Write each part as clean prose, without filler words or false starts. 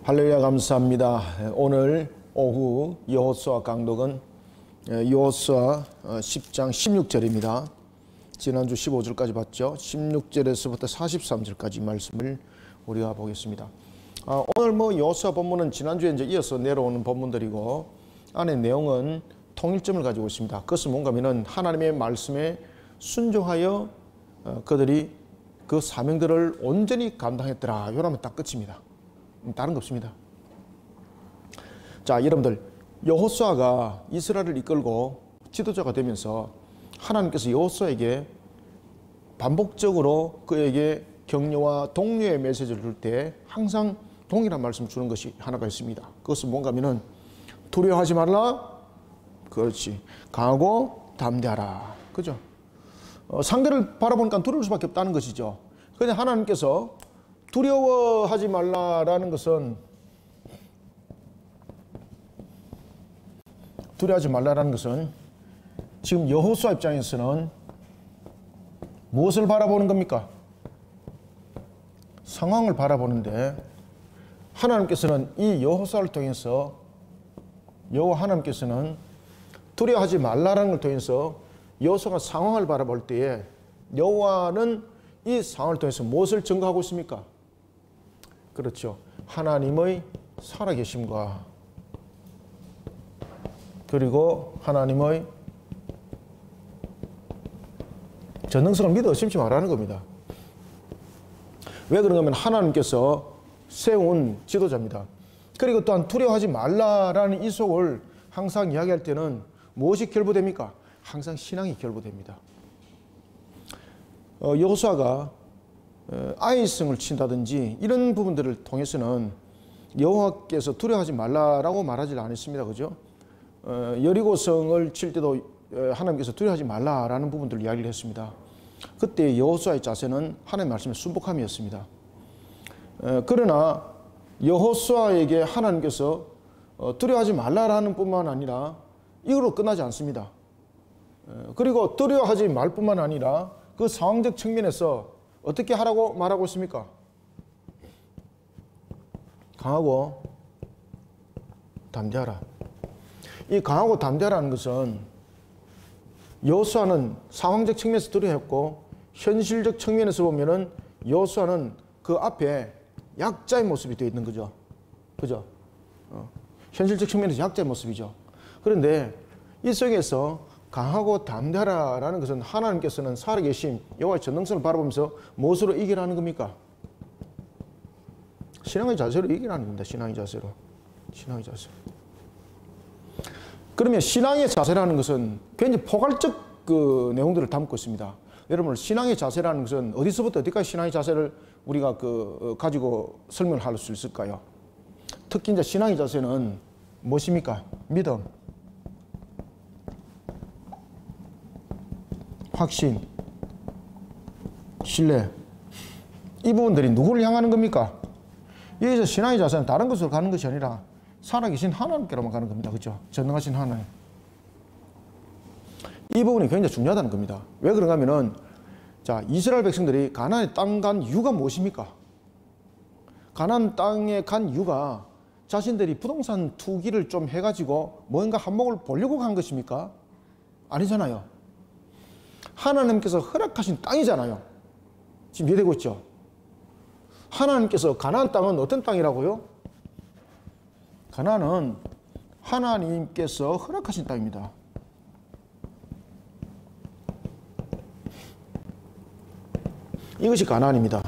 할렐루야, 감사합니다. 오늘 오후 여호수아 강독은 여호수아 10장 16절입니다. 지난주 15절까지 봤죠. 16절에서부터 43절까지 말씀을 우리가 보겠습니다. 오늘 여호수아 본문은 지난주에 이제 이어서 내려오는 본문들이고 안에 내용은 통일점을 가지고 있습니다. 그것은 뭔가 하면은 하나님의 말씀에 순종하여 그들이 그 사명들을 온전히 감당했더라. 이러면 딱 끝입니다. 다른 거 없습니다. 자, 여러분들, 여호수아가 이스라엘을 이끌고 지도자가 되면서 하나님께서 여호수아에게 반복적으로 그에게 격려와 독려의 메시지를 줄 때 항상 동일한 말씀을 주는 것이 하나가 있습니다. 그것은 뭔가 하면은 두려워하지 말라. 그렇지. 강하고 담대하라. 그죠? 상대를 바라보니까 두려울 수밖에 없다는 것이죠. 그런데 하나님께서 두려워하지 말라라는 것은 지금 여호수아 입장에서는 무엇을 바라보는 겁니까? 상황을 바라보는데 하나님께서는 이 여호수아를 통해서 여호와 하나님께서는 두려워하지 말라라는 걸 통해서 여호수아가 상황을 바라볼 때에 여호와는 이 상황을 통해서 무엇을 증거하고 있습니까? 그렇죠. 하나님의 살아계심과 그리고 하나님의 전능성을 믿어 의심치 말라는 겁니다. 왜 그런가 하면 하나님께서 세운 지도자입니다. 그리고 또한 두려워하지 말라라는 이 속을 항상 이야기할 때는 무엇이 결부됩니까? 항상 신앙이 결부됩니다. 여호수아가 아이성을 친다든지 이런 부분들을 통해서는 여호와께서 두려워하지 말라라고 말하지 않았습니다. 그죠? 여리고성을 칠 때도 하나님께서 두려워하지 말라라는 부분들을 이야기를 했습니다. 그때 여호수아의 자세는 하나님의 말씀에 순복함이었습니다. 그러나 여호수아에게 하나님께서 두려워하지 말라라는 뿐만 아니라 이걸로 끝나지 않습니다. 그리고 두려워하지 말 뿐만 아니라 그 상황적 측면에서 어떻게 하라고 말하고 있습니까? 강하고 담대하라. 이 강하고 담대하라는 것은 여호수아는 상황적 측면에서 두려워했고 현실적 측면에서 보면은 여호수아는 그 앞에 약자의 모습이 되어 있는 거죠. 그죠? 현실적 측면에서 약자의 모습이죠. 그런데 이 속에서 강하고 담대하라라는 것은 하나님께서는 살아계신 여호와의 전능성을 바라보면서 무엇으로 이기라는 겁니까? 신앙의 자세로 이기라는 겁니다. 신앙의 자세로. 그러면 신앙의 자세라는 것은 굉장히 포괄적 그 내용들을 담고 있습니다. 여러분, 신앙의 자세라는 것은 어디서부터 어디까지 신앙의 자세를 우리가 가지고 설명을 할 수 있을까요? 특히 이제 신앙의 자세는 무엇입니까? 믿음, 확신, 신뢰, 이 부분들이 누구를 향하는 겁니까? 여기서 신앙의 자세는 다른 것으로 가는 것이 아니라 살아계신 하나님께로만 가는 겁니다. 그렇죠? 전능하신 하나님. 이 부분이 굉장히 중요하다는 겁니다. 왜 그런가 하면은 자, 이스라엘 백성들이 가나안의 땅 간 이유가 무엇입니까? 가나안 땅에 간 이유가 자신들이 부동산 투기를 좀 해가지고 뭔가 한몫을 보려고 간 것입니까? 아니잖아요. 하나님께서 허락하신 땅이잖아요. 지금 이해되고 있죠? 하나님께서 가나안 땅은 어떤 땅이라고요? 가나안은 하나님께서 허락하신 땅입니다. 이것이 가나안입니다.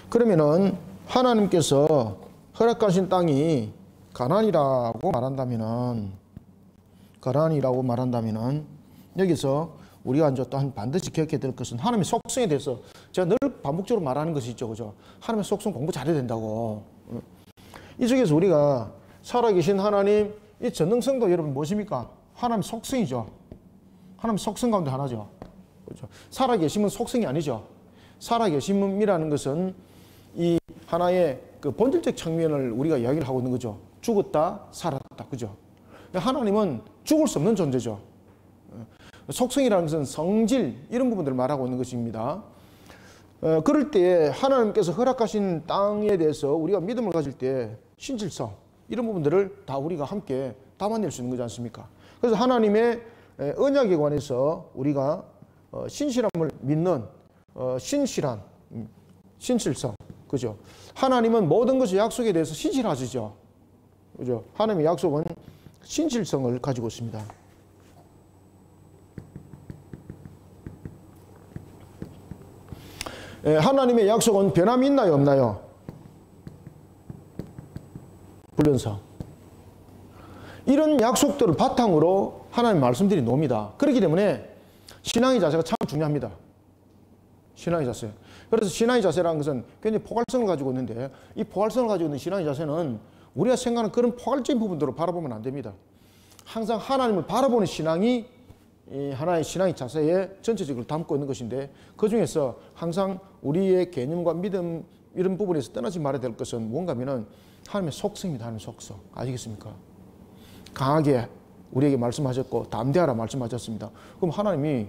그러면은 하나님께서 허락하신 땅이 가나안이라고 말한다면은 여기서 우리가 이제 또 반드시 기억해야 될 것은 하나님의 속성에 대해서 제가 늘 반복적으로 말하는 것이 있죠. 그죠? 하나님의 속성 공부 잘해야 된다고. 이 중에서 우리가 살아계신 하나님, 이 전능성도 여러분 무엇입니까? 하나님의 속성이죠. 하나님의 속성 가운데 하나죠. 그렇죠? 살아계심은 속성이 아니죠. 살아계심이라는 것은 이 하나의 그 본질적 측면을 우리가 이야기를 하고 있는 거죠. 죽었다, 살았다. 그죠? 하나님은 죽을 수 없는 존재죠. 속성이라는 것은 성질, 이런 부분들을 말하고 있는 것입니다. 그럴 때 하나님께서 허락하신 땅에 대해서 우리가 믿음을 가질 때 신실성 이런 부분들을 다 우리가 함께 담아낼 수 있는 거지 않습니까? 그래서 하나님의 언약에 관해서 우리가 신실함을 믿는 신실한 신실성, 그죠? 하나님은 모든 것의 약속에 대해서 신실하시죠, 그죠? 하나님의 약속은 신실성을 가지고 있습니다. 하나님의 약속은 변함이 있나요, 없나요? 불변성. 이런 약속들을 바탕으로 하나님 말씀들이 나옵니다. 그렇기 때문에 신앙의 자세가 참 중요합니다. 신앙의 자세. 그래서 신앙의 자세라는 것은 굉장히 포괄성을 가지고 있는데, 이 포괄성을 가지고 있는 신앙의 자세는 우리가 생각하는 그런 포괄적인 부분들로 바라보면 안 됩니다. 항상 하나님을 바라보는 신앙이 하나의 신앙의 자세에 전체적으로 담고 있는 것인데, 그 중에서 항상 우리의 개념과 믿음 이런 부분에서 떠나지 말아야 될 것은 뭔가 하면은 하나님의 속성입니다. 하나님의 속성. 아시겠습니까? 강하게 우리에게 말씀하셨고 담대하라 말씀하셨습니다. 그럼 하나님이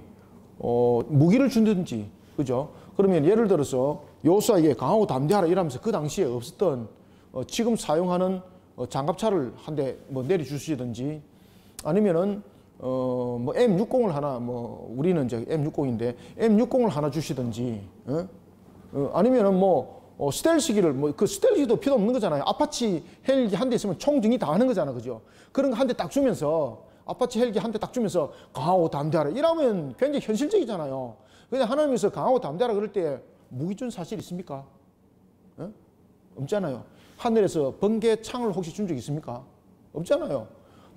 무기를 준다든지, 그죠? 그러면 예를 들어서 요수아에게 강하고 담대하라 이러면서 그 당시에 없었던 지금 사용하는 장갑차를 한 대 뭐 내려주시든지, 아니면은 뭐 M60을 하나, 뭐 우리는 이제 M60인데 M60을 하나 주시든지, 아니면은 뭐 스텔스기를, 뭐 그 스텔스기도 필요 없는 거잖아요. 아파치 헬기 한 대 있으면 총정리 다 하는 거잖아, 그죠? 그런 거 한 대 딱 주면서, 아파치 헬기 한 대 딱 주면서 강하고 담대하라 이러면 굉장히 현실적이잖아요. 근데 하나님께서 강하고 담대하라 그럴 때 무기 준 사실 있습니까? 없잖아요. 하늘에서 번개 창을 혹시 준 적 있습니까? 없잖아요.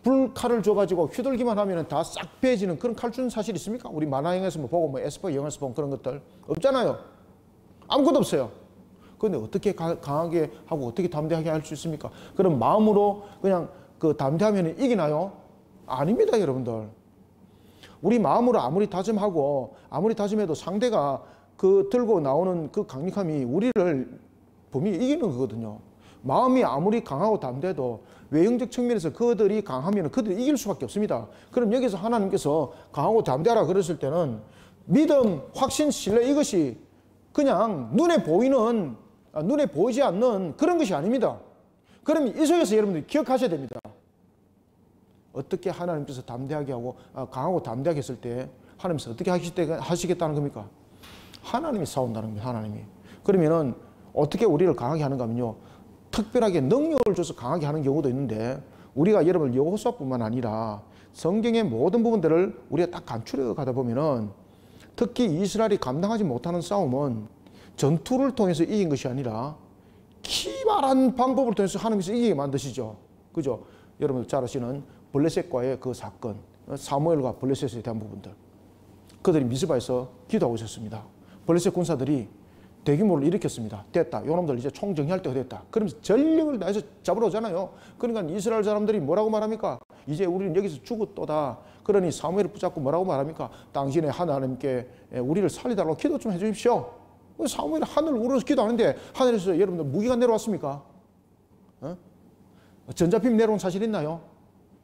불칼을 줘가지고 휘둘기만 하면 다 싹 베어지는 그런 칼 준 사실 있습니까? 우리 만화 영화에서 뭐 보고, 뭐 에스파 영화에서 본 그런 것들 없잖아요. 아무것도 없어요. 그런데 어떻게 강하게 하고 어떻게 담대하게 할 수 있습니까? 그럼 마음으로 그냥 그 담대하면 이기나요? 아닙니다, 여러분들. 우리 마음으로 아무리 다짐하고 아무리 다짐해도 상대가 그 들고 나오는 그 강력함이 우리를 분명히 이기는 거거든요. 마음이 아무리 강하고 담대해도 외형적 측면에서 그들이 강하면 그들이 이길 수밖에 없습니다. 그럼 여기서 하나님께서 강하고 담대하라 그랬을 때는 믿음, 확신, 신뢰 이것이 그냥 눈에 보이는, 눈에 보이지 않는 그런 것이 아닙니다. 그러면 이 속에서 여러분들이 기억하셔야 됩니다. 어떻게 하나님께서 담대하게 하고 강하고 담대하게 했을 때 하나님께서 어떻게 하시겠다는 겁니까? 하나님이 싸운다는 겁니다. 하나님이. 그러면은 어떻게 우리를 강하게 하는가 하면요, 특별하게 능력을 줘서 강하게 하는 경우도 있는데, 우리가 여러분 여호수아뿐만 아니라 성경의 모든 부분들을 우리가 딱 간추려 가다 보면은, 특히 이스라엘이 감당하지 못하는 싸움은 전투를 통해서 이긴 것이 아니라 기발한 방법을 통해서 하나님께서 이기게 만드시죠. 그죠? 여러분 잘 아시는 블레셋과의 그 사건, 사무엘과 블레셋에 대한 부분들, 그들이 미스바에서 기도하고 있었습니다. 블레셋 군사들이 대규모를 일으켰습니다. 됐다. 요놈들 이제 총정리할 때가 됐다. 그러면서 전력을 다해서 잡으러 오잖아요. 그러니까 이스라엘 사람들이 뭐라고 말합니까? 이제 우리는 여기서 죽었도다. 그러니 사무엘을 붙잡고 뭐라고 말합니까? 당신의 하나님께 우리를 살리달라고 기도 좀 해주십시오. 사무엘이 하늘을 우러서 기도하는데 하늘에서 여러분들 무기가 내려왔습니까? 전자빔 내려온 사실 있나요?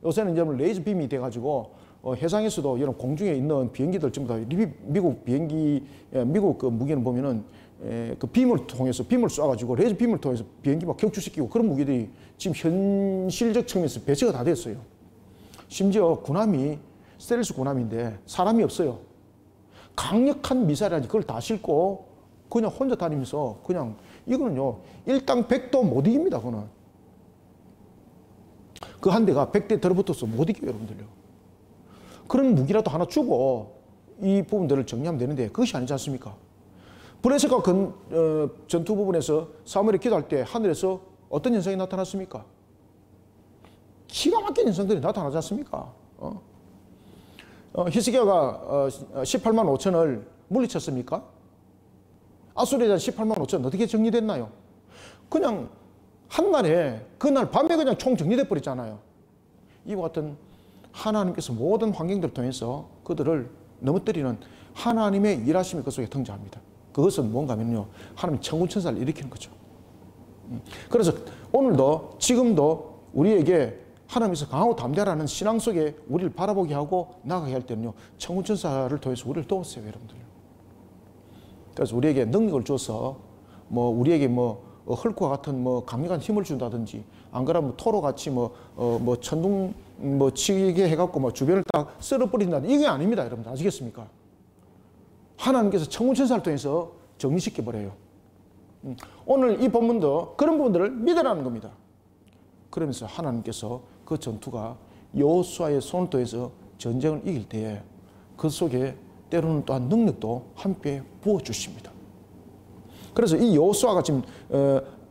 요새는 이제 레이저 빔이 돼가지고 해상에서도 여러분 공중에 있는 비행기들 전부 다 미국 비행기, 미국 그 무기는 보면은 그 빔을 통해서 빔을 쏴가지고 레이저 빔을 통해서 비행기 막 격추시키고 그런 무기들이 지금 현실적 측면에서 배치가 다 됐어요. 심지어 군함이 스텔스 군함인데 사람이 없어요. 강력한 미사일이라든지 그걸 다 싣고 그냥 혼자 다니면서 그냥 이거는요 일당 100도 못 이깁니다. 그거는 그 한 대가 100대 들어붙어서 못 이겨요, 여러분들요. 그런 무기라도 하나 주고 이 부분들을 정리하면 되는데 그것이 아니지 않습니까? 블레셋과 전투 부분에서 사무엘이 기도할 때 하늘에서 어떤 현상이 나타났습니까? 기가 막힌 현상들이 나타나지 않습니까? 히스기야가 18만 5천을 물리쳤습니까? 아수르에 대한 18만 5천 어떻게 정리됐나요? 그냥 한날에 그날 밤에 그냥 총 정리돼 버렸잖아요. 이와 같은 하나님께서 모든 환경들을 통해서 그들을 넘어뜨리는 하나님의 일하심이 그 속에 등장합니다. 그것은 뭔가 하면요, 하나님 천군천사를 일으키는 거죠. 그래서 오늘도 지금도 우리에게 하나님께서 강하고 담대하라는 신앙 속에 우리를 바라보게 하고 나가게 할 때는요, 천군천사를 통해서 우리를 도우세요, 여러분들. 그래서 우리에게 능력을 줘서 뭐 우리에게 뭐 헐크와 같은 뭐 강력한 힘을 준다든지, 안 그러면 토로 같이 뭐 천둥 치게 해갖고 뭐 주변을 딱 쓸어버린다든지, 이게 아닙니다. 여러분들 아시겠습니까? 하나님께서 천군천사를 통해서 정리시켜 버려요. 오늘 이 본문도 그런 부분들을 믿으라는 겁니다. 그러면서 하나님께서 그 전투가 여호수아의 손을 통해서 전쟁을 이길 때에 그 속에 때로는 또한 능력도 함께 부어주십니다. 그래서 이 여호수아가 지금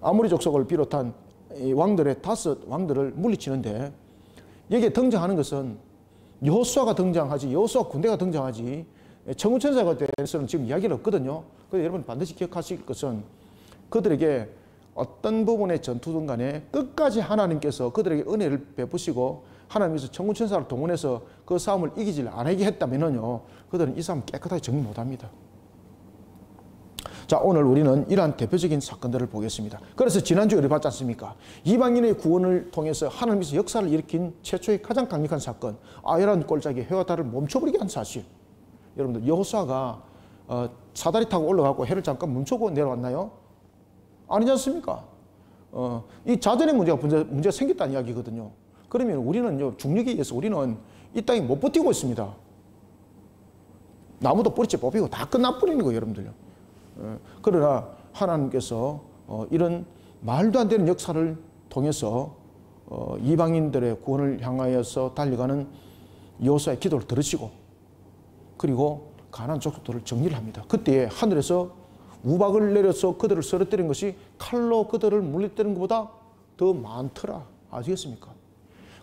아모리 족속을 비롯한 이 왕들의 5 왕들을 물리치는데, 여기에 등장하는 것은 여호수아가 등장하지, 여호수아 군대가 등장하지 천군천사에 대해서는 지금 이야기가 없거든요. 그래서 여러분 반드시 기억하실 것은, 그들에게 어떤 부분의 전투든 간에 끝까지 하나님께서 그들에게 은혜를 베푸시고 하나님께서 천군천사를 동원해서 그 싸움을 이기지 않게 했다면요, 그들은 이 싸움 깨끗하게 정리 못합니다. 자, 오늘 우리는 이러한 대표적인 사건들을 보겠습니다. 그래서 지난주에 우리 봤지 않습니까? 이방인의 구원을 통해서 하나님께서 역사를 일으킨 최초의 가장 강력한 사건, 아열한 골짜기 해와 달을 멈춰버리게 한 사실. 여러분들, 여호수아가 사다리 타고 올라가고 해를 잠깐 멈추고 내려왔나요? 아니지 않습니까? 이 자전의 문제가 생겼다는 이야기거든요. 그러면 우리는요, 중력에 의해서 우리는 이 땅에 못 버티고 있습니다. 나무도 뿌리째 뽑히고 다 끝나버리는 거예요, 여러분들요. 그러나 하나님께서 이런 말도 안 되는 역사를 통해서 이방인들의 구원을 향하여서 달려가는 여호수아의 기도를 들으시고, 그리고 가나안 족속들을 정리를 합니다. 그때 하늘에서 우박을 내려서 그들을 쓰러뜨린 것이 칼로 그들을 물리뜨린 것보다 더 많더라. 아시겠습니까?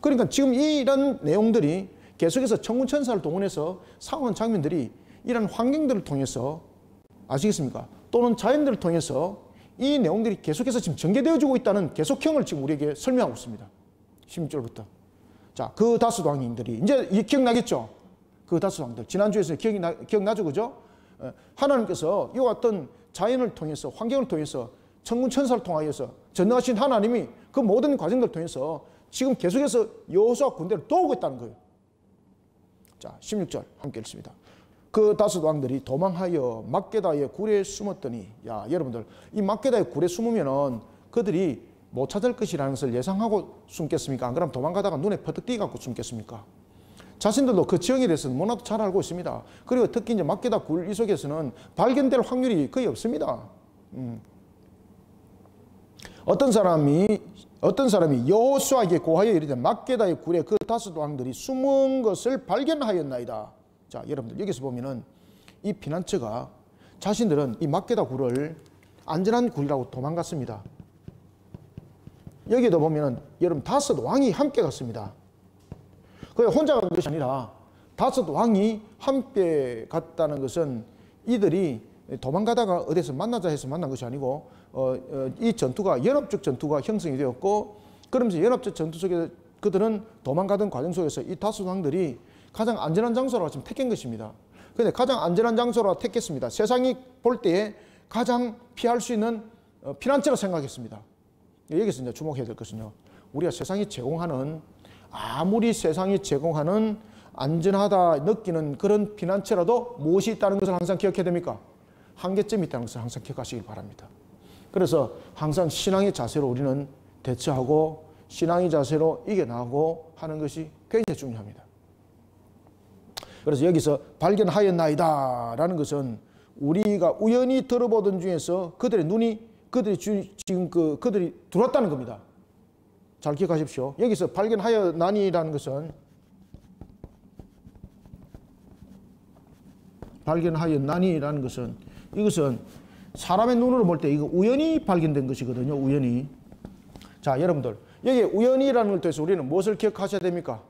그러니까 지금 이런 내용들이 계속해서 천군천사를 동원해서 싸우는 장면들이 이런 환경들을 통해서, 아시겠습니까? 또는 자연들을 통해서 이 내용들이 계속해서 지금 전개되어지고 있다는 계속형을 지금 우리에게 설명하고 있습니다. 16절부터. 자, 그 5 왕인들이 이제 기억나겠죠? 그 5 왕들. 지난주에서 기억나죠? 그죠? 하나님께서 이와 같은 자연을 통해서, 환경을 통해서, 천군천사를 통하여서 전능하신 하나님이 그 모든 과정들을 통해서 지금 계속해서 여호수아 군대를 도우고 있다는 거예요. 자, 16절 함께 읽습니다. 그 5 왕들이 도망하여 막게다의 굴에 숨었더니, 야, 여러분들, 이 막게다의 굴에 숨으면은 그들이 못 찾을 것이라는 것을 예상하고 숨겠습니까? 안 그러면 도망가다가 눈에 퍼뜩 띄갖고 숨겠습니까? 자신들도 그 지형에 대해서는 너무나도 잘 알고 있습니다. 그리고 특히 이제 막게다 굴 이 속에서는 발견될 확률이 거의 없습니다. 어떤 사람이 여호수아에게 고하여 이르되 막게다의 굴에 그 5 왕들이 숨은 것을 발견하였나이다. 자, 여러분들, 여기서 보면은 이 피난처가 자신들은 이 막게다 굴을 안전한 굴이라고 도망갔습니다. 여기도 보면은 여러분 5 왕이 함께 갔습니다. 그게 혼자 간 것이 아니라 5 왕이 함께 갔다는 것은 이들이 도망가다가 어디서 만나자 해서 만난 것이 아니고 이 전투가 연합적 전투가 형성이 되었고, 그러면서 연합적 전투 속에 그들은 도망가던 과정 속에서 이 5 왕들이 가장 안전한 장소로 지금 택한 것입니다. 그런데 가장 안전한 장소로 택했습니다. 세상이 볼 때에 가장 피할 수 있는 피난처로 생각했습니다. 여기서 이제 주목해야 될 것은요, 우리가 세상이 제공하는, 아무리 세상이 제공하는 안전하다 느끼는 그런 피난처라도 무엇이 있다는 것을 항상 기억해야 됩니까? 한계점이 있다는 것을 항상 기억하시길 바랍니다. 그래서 항상 신앙의 자세로 우리는 대처하고 신앙의 자세로 이겨나가고 하는 것이 굉장히 중요합니다. 그래서 여기서 발견하였나이다 라는 것은 우리가 우연히 들어보던 중에서 그들이 지금 그들이 들어왔다는 겁니다. 잘 기억하십시오. 여기서 발견하였나니라는 것은, 발견하였나니라는 것은, 이것은 사람의 눈으로 볼 때 이거 우연히 발견된 것이거든요. 우연히. 자, 여러분들, 여기 우연이라는 걸 통해서 우리는 무엇을 기억하셔야 됩니까?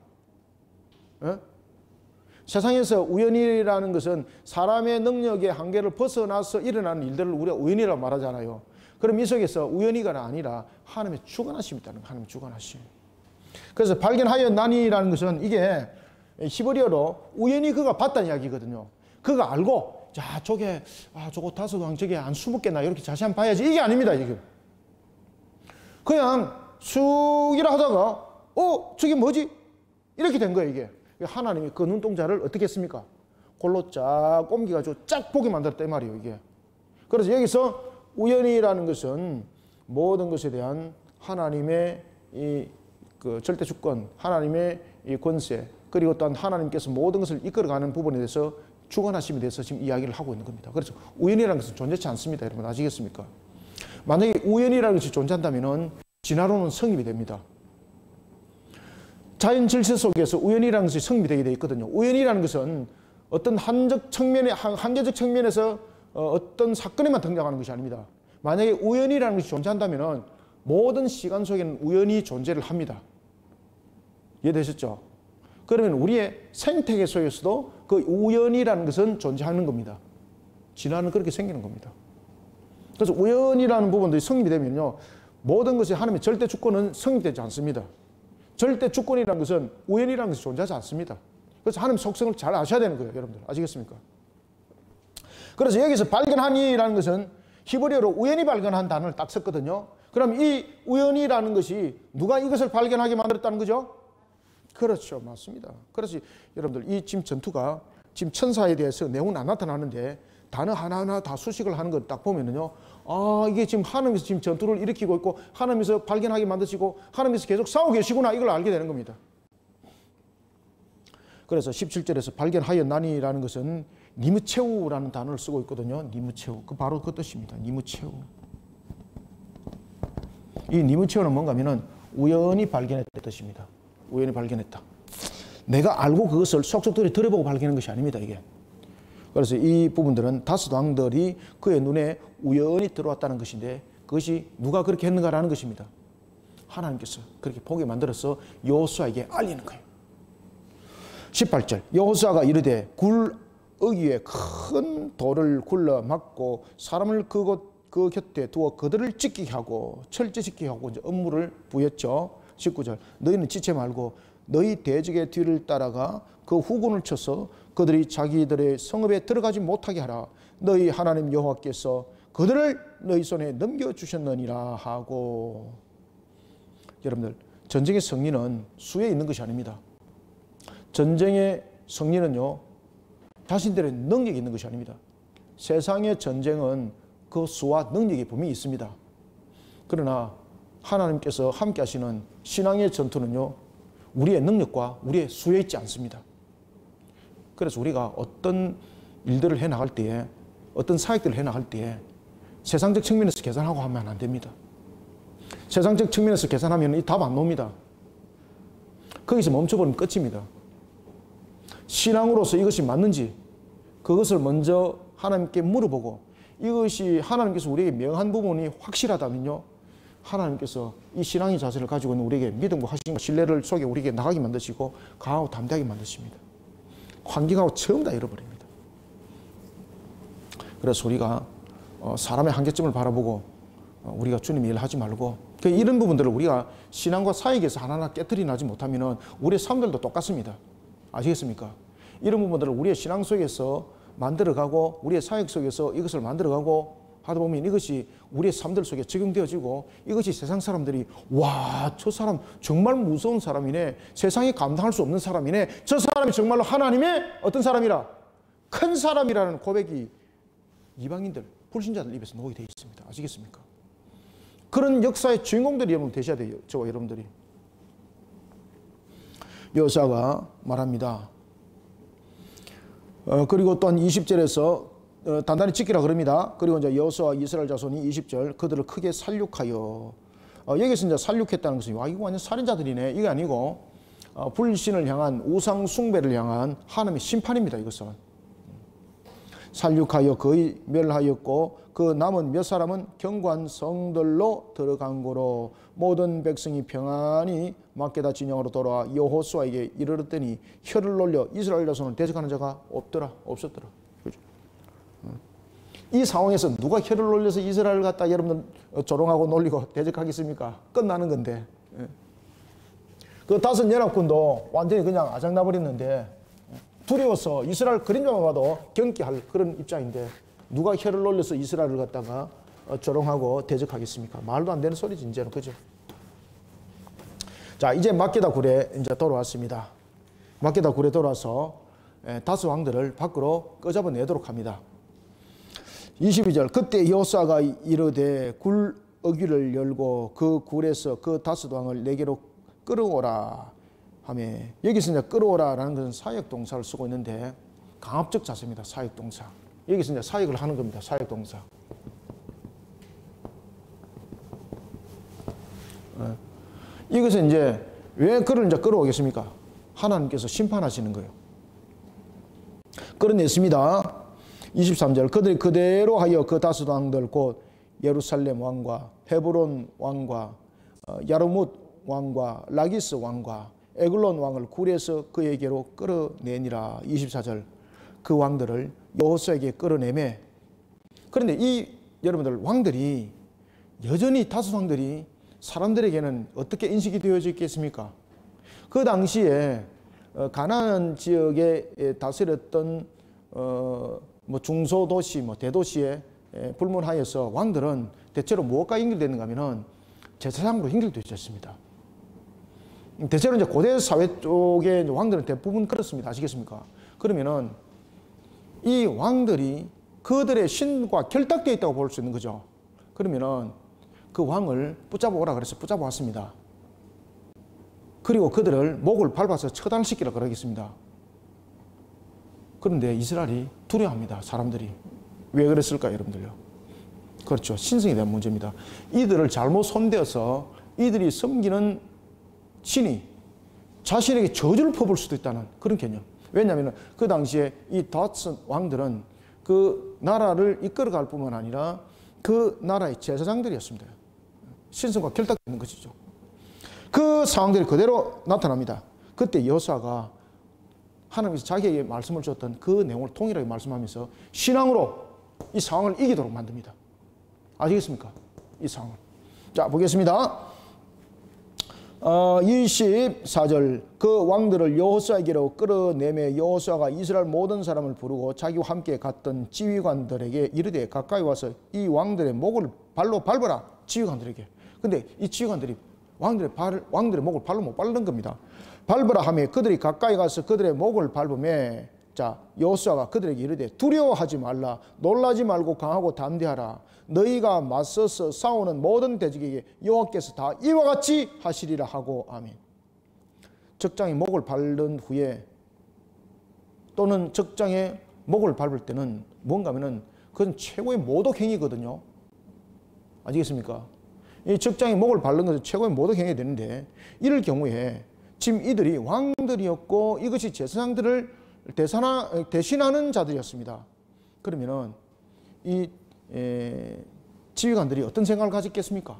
세상에서 우연이라는 것은 사람의 능력의 한계를 벗어나서 일어나는 일들을 우리가 우연이라고 말하잖아요. 그럼 이 속에서 우연이가 아니라 하나님의 주관하심이 있다는 거예요. 하나님의 주관하심. 그래서 발견하였나니라는 것은 이게 히브리어로 우연히 그가 봤다는 이야기거든요. 그가 알고, 자, 저거 5 왕 저게 안 숨었겠나 이렇게 자세히 한번 봐야지, 이게 아닙니다. 이게 그냥 쑥이라 하다가 저게 뭐지? 이렇게 된 거예요. 이게 하나님이 그 눈동자를 어떻게 했습니까? 골로 쫙 옮겨가지고 쫙 보게 만들었단 말이에요. 이게. 그래서 여기서 우연이라는 것은 모든 것에 대한 하나님의 그 절대 주권, 하나님의 이 권세, 그리고 또한 하나님께서 모든 것을 이끌어가는 부분에 대해서 주관하심에 대해서 지금 이야기를 하고 있는 겁니다. 그래서 우연이라는 것은 존재치 않습니다. 여러분 아시겠습니까? 만약에 우연이라는 것이 존재한다면 진화론은 성립이 됩니다. 자연 질서 속에서 우연이라는 것이 성립이 되게 되어 있거든요. 우연이라는 것은 어떤 한계적 측면에서 어떤 사건에만 등장하는 것이 아닙니다. 만약에 우연이라는 것이 존재한다면 모든 시간 속에는 우연이 존재를 합니다. 이해되셨죠? 그러면 우리의 생태계 속에서도 그 우연이라는 것은 존재하는 겁니다. 진화는 그렇게 생기는 겁니다. 그래서 우연이라는 부분들이 성립이 되면요, 모든 것이 하나님의 절대 주권은 성립되지 않습니다. 절대 주권이라는 것은 우연이라는 것이 존재하지 않습니다. 그래서 하나님 속성을 잘 아셔야 되는 거예요, 여러분들. 아시겠습니까? 그래서 여기서 발견하니라는 것은 히브리어로 우연히 발견한 단어를 딱 썼거든요. 그럼 이 우연이라는 것이 누가 이것을 발견하게 만들었다는 거죠? 그렇죠. 맞습니다. 그래서 여러분들 이 지금 전투가 지금 천사에 대해서 내용은 안 나타나는데 단어 하나하나 다 수식을 하는 걸 딱 보면은요, 아, 이게 지금 하나님께서 지금 전투를 일으키고 있고 하나님께서 발견하게 만드시고 하나님께서 계속 싸우고 계시구나, 이걸 알게 되는 겁니다. 그래서 17절에서 발견하였나니라는 것은 니무체우라는 단어를 쓰고 있거든요. 니무체우. 그 바로 그 뜻입니다. 니무체우. 이 니무체우는 뭔가 하면은 우연히 발견했다는 뜻입니다. 우연히 발견했다. 내가 알고 그것을 속속들이 들어보고 발견한 것이 아닙니다, 이게. 그래서 이 부분들은 다섯 왕들이 그의 눈에 우연히 들어왔다는 것인데 그것이 누가 그렇게 했는가라는 것입니다. 하나님께서 그렇게 보게 만들어서 여호수아에게 알리는 거예요. 18절 여호수아가 이르되 굴 어귀에 큰 돌을 굴러 막고 사람을 그 곁에 두어 그들을 지키게 하고 철저시키게 하고 이제 업무를 부였죠. 19절 너희는 지체 말고 너희 대적의 뒤를 따라가 그 후군을 쳐서 그들이 자기들의 성읍에 들어가지 못하게 하라. 너희 하나님 여호와께서 그들을 너희 손에 넘겨주셨느니라 하고. 여러분들, 전쟁의 승리는 수에 있는 것이 아닙니다. 전쟁의 승리는요, 자신들의 능력이 있는 것이 아닙니다. 세상의 전쟁은 그 수와 능력이 분명히 있습니다. 그러나 하나님께서 함께 하시는 신앙의 전투는요, 우리의 능력과 우리의 수에 있지 않습니다. 그래서 우리가 어떤 일들을 해나갈 때에, 어떤 사역들을 해나갈 때에 세상적 측면에서 계산하고 하면 안 됩니다. 세상적 측면에서 계산하면 이 답 안 나옵니다. 거기서 멈춰버리면 끝입니다. 신앙으로서 이것이 맞는지 그것을 먼저 하나님께 물어보고, 이것이 하나님께서 우리에게 명한 부분이 확실하다면요, 하나님께서 이 신앙의 자세를 가지고 있는 우리에게 믿음과 확신과 신뢰를 속에 우리에게 나가게 만드시고 강하고 담대하게 만드십니다. 환경하고 처음 다 잃어버립니다. 그래서 우리가 사람의 한계점을 바라보고 우리가 주님의 일을 하지 말고, 이런 부분들을 우리가 신앙과 사역에서 하나하나 깨트리 나지 못하면 우리의 삶들도 똑같습니다. 아시겠습니까? 이런 부분들을 우리의 신앙 속에서 만들어가고 우리의 사역 속에서 이것을 만들어가고 하다 보면 이것이 우리의 삶들 속에 적용되어지고, 이것이 세상 사람들이 와, 저 사람 정말 무서운 사람이네, 세상에 감당할 수 없는 사람이네, 저 사람이 정말로 하나님의 어떤 사람이라, 큰 사람이라는 고백이 이방인들, 불신자들 입에서 나오게 되어 있습니다. 아시겠습니까? 그런 역사의 주인공들이 여러분 되셔야 돼요. 저와 여러분들이. 여호수아가 말합니다. 그리고 또한 20절에서 단단히 지키라 그럽니다. 그리고 이제 여호수아와 이스라엘 자손이 20절 그들을 크게 살육하여, 여기서 이제 살육했다는 것은 와, 이거 완전 살인자들이네, 이게 아니고 불신을 향한 우상 숭배를 향한 하나님의 심판입니다. 이것은 살육하여 거의 멸하였고 그 남은 몇 사람은 견고한 성들로 들어간 거로 모든 백성이 평안히 막게다 진영으로 돌아와 여호수아에게 이르렀더니 혀를 놀려 이스라엘 자손을 대적하는 자가 없었더라. 그죠? 이 상황에서 누가 혀를 놀려서 이스라엘을 갖다 여러분들 조롱하고 놀리고 대적하겠습니까? 끝나는 건데. 그 다섯 연합군도 완전히 그냥 아작나버렸는데 두려워서 이스라엘 그림자만 봐도 경계할 그런 입장인데 누가 혀를 놀려서 이스라엘을 갖다가 조롱하고 대적하겠습니까? 말도 안 되는 소리지, 이제는. 그죠? 자, 이제 막게다 굴에 이제 돌아왔습니다. 막게다 굴에 돌아서 다섯 왕들을 밖으로 끄잡아내도록 합니다. 22절 그때 여호수아가 이르되 굴 어귀를 열고 그 굴에서 그 다섯 왕을 내게로 끌어오라 하며, 여기서 이제 끌어오라라는 것은 사역 동사를 쓰고 있는데 강압적 자세입니다. 사역 동사. 여기서 이제 사역을 하는 겁니다. 사역 동사. 이것은 이제 왜 그를 이제 끌어오겠습니까? 하나님께서 심판하시는 거예요. 끌어냈습니다. 23절. 그들이 그대로 하여 그 다섯 왕들 곧 예루살렘 왕과 헤브론 왕과 야르뭇 왕과 라기스 왕과 에글론 왕을 굴에서 그에게로 끌어내니라. 24절. 그 왕들을 여호수아에게 끌어내매. 그런데 이 여러분들 왕들이 여전히 다섯 왕들이 사람들에게는 어떻게 인식이 되어져 있겠습니까? 그 당시에 가나안 지역에 다스렸던 뭐 중소도시, 뭐 대도시에 불문하여서 왕들은 대체로 무엇과 연결되는가 하면은 제사장으로 연결되어 있었습니다. 대체로 이제 고대 사회 쪽의 왕들은 대부분 그렇습니다. 아시겠습니까? 그러면은 이 왕들이 그들의 신과 결탁되어 있다고 볼 수 있는 거죠. 그러면은 그 왕을 붙잡아 오라 그래서 붙잡아 왔습니다. 그리고 그들을 목을 밟아서 처단시키라 그러겠습니다. 그런데 이스라엘이 두려워합니다. 사람들이. 왜 그랬을까요, 여러분들요? 그렇죠. 신성에 대한 문제입니다. 이들을 잘못 손대어서 이들이 섬기는 신이 자신에게 저주를 퍼부을 수도 있다는 그런 개념. 왜냐하면 그 당시에 이 다섯 왕들은 그 나라를 이끌어갈 뿐만 아니라 그 나라의 제사장들이었습니다. 신성과 결탁되는 것이죠. 그 상황들이 그대로 나타납니다. 그때 여호수아가 하나님께서 자기에게 말씀을 줬던 그 내용을 통일하게 말씀하면서 신앙으로 이 상황을 이기도록 만듭니다. 아시겠습니까? 이 상황을. 자, 보겠습니다. 24절. 그 왕들을 여호수아에게로 끌어내매 여호수아가 이스라엘 모든 사람을 부르고 자기와 함께 갔던 지휘관들에게 이르되 가까이 와서 이 왕들의 목을 발로 밟아라. 지휘관들에게. 근데 이 지휘관들이 왕들의 목을 발로 못 밟는 겁니다. 밟으라 하며 그들이 가까이 가서 그들의 목을 밟으매, 자, 여호수아가 그들에게 이르되 두려워하지 말라. 놀라지 말고 강하고 담대하라. 너희가 맞서서 싸우는 모든 대적에게 여호와께서 다 이와 같이 하시리라 하고. 아멘. 적장의 목을 밟는 후에 또는 적장의 목을 밟을 때는 뭔가 하면은 그건 최고의 모독 행위거든요. 아시겠습니까? 이 적장의 목을 밟는 것은 최고의 모독 행위가 되는데, 이럴 경우에 지금 이들이 왕들이었고 이것이 제사장들을 대신하는 자들이었습니다. 그러면은 이 지휘관들이 어떤 생각을 가졌겠습니까?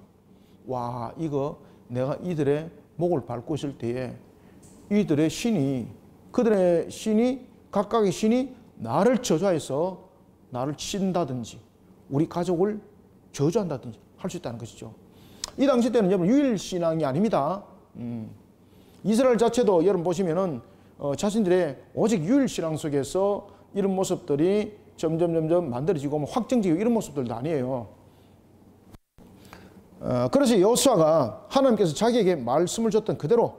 와, 이거 내가 이들의 목을 밟고 있을 때에 이들의 신이, 그들의 신이, 각각의 신이 나를 저주해서 나를 친다든지 우리 가족을 저주한다든지 할 수 있다는 것이죠. 이 당시 때는 여러분 유일신앙이 아닙니다. 이스라엘 자체도 여러분 보시면은 자신들의 오직 유일신앙 속에서 이런 모습들이 점점 만들어지고 확정지고 이런 모습들도 아니에요. 그래서 여호수아가 하나님께서 자기에게 말씀을 줬던 그대로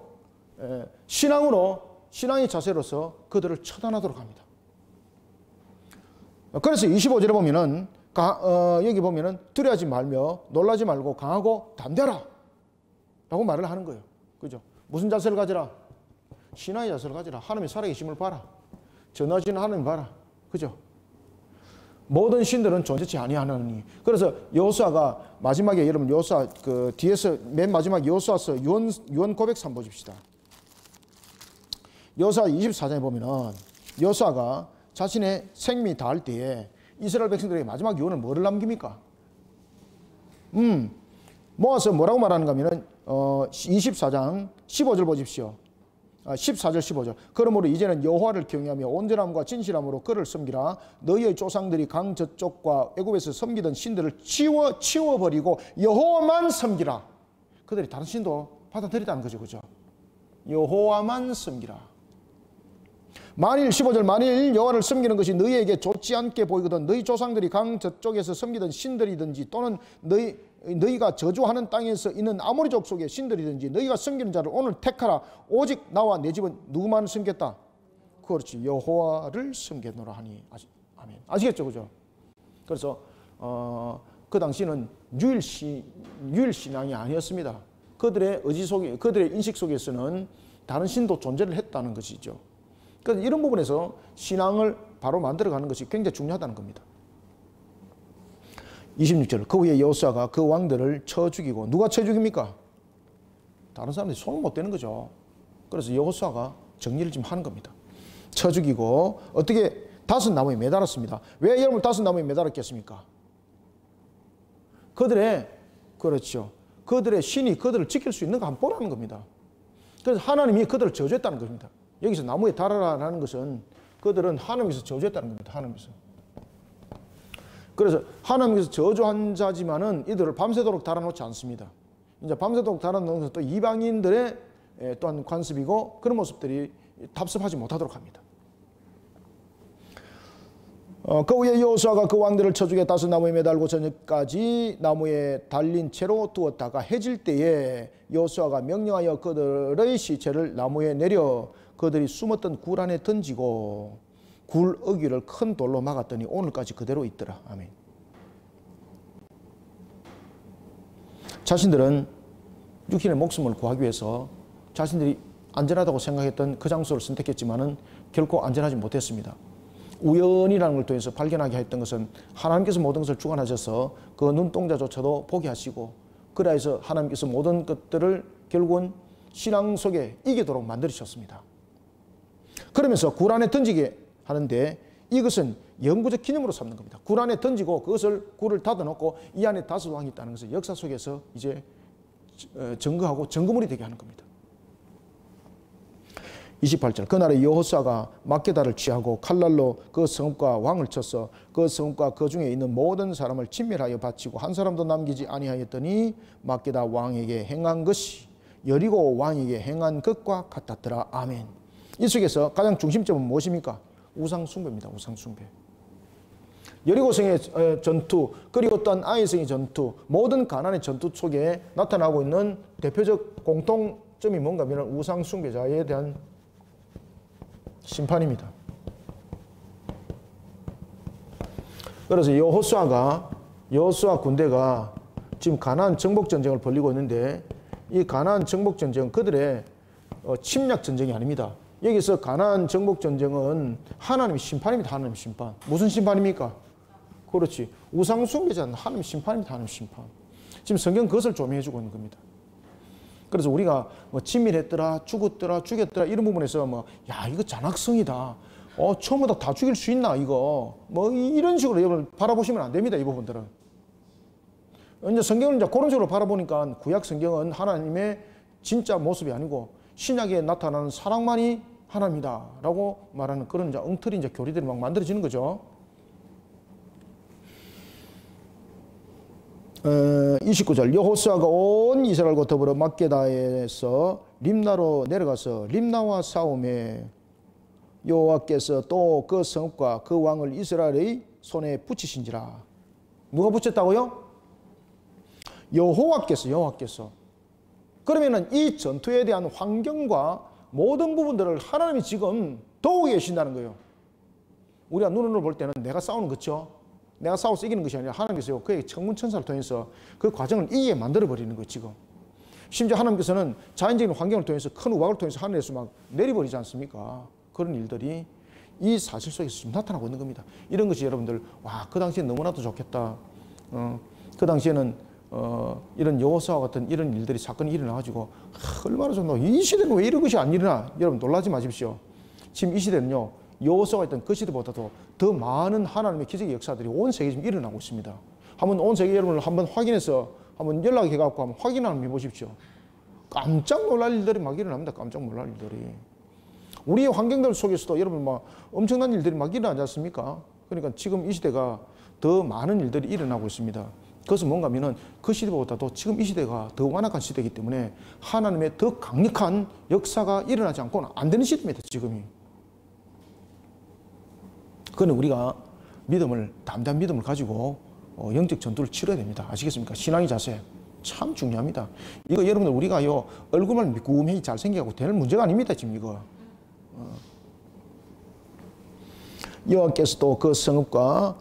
신앙의 자세로서 그들을 처단하도록 합니다. 그래서 25절에 보면은 여기 보면은 두려워하지 말며 놀라지 말고 강하고 담대하라 라고 말을 하는 거예요. 그죠? 무슨 자세를 가지라? 신앙의 자세를 가지라. 하나님의 살아계심을 봐라. 전하시는 하나님 봐라. 그죠? 모든 신들은 존재치 아니하느니. 그래서 여호수아가 마지막에 여러분 여호수아 그 뒤에서 맨 마지막 여호수아서 유언 고백서 한번 보십시다. 여호수아 24장에 보면은 여호수아가 자신의 생명이 닿을 때에 이스라엘 백성들에게 마지막 유언을 뭐를 남깁니까? 모아서 뭐라고 말하는가 하면은 24장 15절 보십시오. 14절 15절. 그러므로 이제는 여호와를 경외하며 온전함과 진실함으로 그를 섬기라. 너희의 조상들이 강 저쪽과 애굽에서 섬기던 신들을 치워버리고 여호와만 섬기라. 그들이 다른 신도 받아들였다는 거죠. 그죠? 여호와만 섬기라. 만일 15절 만일 여호와를 섬기는 것이 너희에게 좋지 않게 보이거든 너희 조상들이 강 저쪽에서 섬기던 신들이든지 또는 너희가 저주하는 땅에서 있는 아모리 족속의 신들이든지 너희가 섬기는 자를 오늘 택하라. 오직 나와 내 집은 누구만 섬겼다? 그렇지, 여호와를 섬겼노라 하니. 아멘. 아시겠죠, 그죠? 그래서 그 당시는 유일신앙이 아니었습니다. 그들의 의지 속에, 그들의 인식 속에서는 다른 신도 존재를 했다는 것이죠. 그래서 이런 부분에서 신앙을 바로 만들어가는 것이 굉장히 중요하다는 겁니다. 26절, 그 후에 여호수아가 그 왕들을 쳐 죽이고, 누가 쳐 죽입니까? 다른 사람들이 손을 못 대는 거죠. 그래서 여호수아가 정리를 좀 하는 겁니다. 쳐 죽이고, 어떻게 다섯 나무에 매달았습니다. 왜 여러분 다섯 나무에 매달았겠습니까? 그렇죠. 그들의 신이 그들을 지킬 수 있는가 한번 보라는 겁니다. 그래서 하나님이 그들을 저주했다는 겁니다. 여기서 나무에 달아라라는 것은 그들은 하나님께서 저주했다는 겁니다. 하나님께서. 그래서 하나님께서 저주한 자지만은 이들을 밤새도록 달아놓지 않습니다. 이제 밤새도록 달아놓는 것은 또 이방인들의 또한 관습이고 그런 모습들이 답습하지 못하도록 합니다. 그 후에 여호수아가 그 왕들을 쳐 죽여 다섯 나무에 매달고 저녁까지 나무에 달린 채로 두었다가 해질 때에 여호수아가 명령하여 그들의 시체를 나무에 내려 그들이 숨었던 굴 안에 던지고 굴 어귀를 큰 돌로 막았더니 오늘까지 그대로 있더라. 아멘. 자신들은 육신의 목숨을 구하기 위해서 자신들이 안전하다고 생각했던 그 장소를 선택했지만은 결코 안전하지 못했습니다. 우연이라는 걸 통해서 발견하게 했던 것은 하나님께서 모든 것을 주관하셔서 그 눈동자조차도 보게 하시고 그래서 하나님께서 모든 것들을 결국은 신앙 속에 이기도록 만들으셨습니다. 그러면서 굴 안에 던지게 하는데 이것은 영구적 기념으로 삼는 겁니다. 굴 안에 던지고 그것을 굴을 닫아놓고 이 안에 다섯 왕이 있다는 것을 역사 속에서 이제 증거하고 증거물이 되게 하는 겁니다. 28절, 그날에 여호수아가 막게다를 취하고 칼날로 그 성읍과 왕을 쳐서 그 성읍과 그 중에 있는 모든 사람을 진멸하여 바치고 한 사람도 남기지 아니하였더니 막게다 왕에게 행한 것이 여리고 왕에게 행한 것과 같았더라. 아멘. 이 속에서 가장 중심점은 무엇입니까? 우상숭배입니다. 우상숭배. 여리고성의 전투, 그리고 또한 아이성의 전투, 모든 가나안의 전투 속에 나타나고 있는 대표적 공통점이 뭔가 하면 우상숭배자에 대한 심판입니다. 그래서 여호수아 군대가 지금 가나안 정복 전쟁을 벌이고 있는데 이 가나안 정복 전쟁은 그들의 침략 전쟁이 아닙니다. 여기서 가나안 정복 전쟁은 하나님의 심판입니다. 하나님의 심판. 무슨 심판입니까? 그렇지. 우상숭배자는 하나님의 심판입니다. 하나님의 심판. 지금 성경 그것을 조명해 주고 있는 겁니다. 그래서 우리가 뭐 친밀했더라, 죽었더라, 죽였더라 이런 부분에서 야 이거 잔악성이다. 처음부터 다 죽일 수 있나 이거. 이런 식으로 여러분 바라보시면 안 됩니다. 이 부분들은. 이제 성경을 이제 그런 식으로 바라보니까 구약 성경은 하나님의 진짜 모습이 아니고 신약에 나타나는 사랑만이 하나님이다라고 말하는 그런 이제 엉터리 이제 교리들이 막 만들어지는 거죠. 29절, 여호수아가 온 이스라엘과 더불어 막게다에서 림나로 내려가서 림나와 싸움에 여호와께서 또 그 성읍과 그 왕을 이스라엘의 손에 붙이신지라. 누가 붙였다고요? 여호와께서. 그러면은 이 전투에 대한 환경과 모든 부분들을 하나님이 지금 도우고 계신다는 거예요. 우리가 눈으로 볼 때는 내가 싸우는 거죠. 내가 싸워서 이기는 것이 아니라 하나님께서 그의 천문천사를 통해서 그 과정을 이기게 만들어버리는 거예요, 지금. 심지어 하나님께서는 자연적인 환경을 통해서 큰 우박을 통해서 하늘에서 막 내려버리지 않습니까? 그런 일들이 이 사실 속에서 지금 나타나고 있는 겁니다. 이런 것이 여러분들, 와, 그 당시에 너무나도 좋겠다. 그 당시에는 이런 여호수아 같은 이런 일들이 사건이 일어나가지고 얼마나 좋나. 이 시대는 왜 이런 것이 안 일어나? 여러분 놀라지 마십시오. 지금 이 시대는요. 여호수아가 있던 그 시대보다도 더 많은 하나님의 기적의 역사들이 온 세계에 지금 일어나고 있습니다. 한번 온 세계 여러분을 한번 확인해서 한번 연락해갖고 한번 확인 한번 해보십시오. 깜짝 놀랄 일들이 막 일어납니다. 깜짝 놀랄 일들이. 우리의 환경들 속에서도 여러분 막 엄청난 일들이 막 일어나지 않습니까? 그러니까 지금 이 시대가 더 많은 일들이 일어나고 있습니다. 그것은 뭔가 하면은 그 시대보다도 지금 이 시대가 더 완악한 시대이기 때문에 하나님의 더 강력한 역사가 일어나지 않고는 안 되는 시대입니다. 지금이. 그는 우리가 담대한 믿음을 가지고 영적 전투를 치러야 됩니다. 아시겠습니까? 신앙의 자세 참 중요합니다. 이거 여러분들 우리가 얼굴만 미꾸매히 잘생겨갖고 될 문제가 아닙니다. 지금 이거. 여호와께서 또 그 성읍과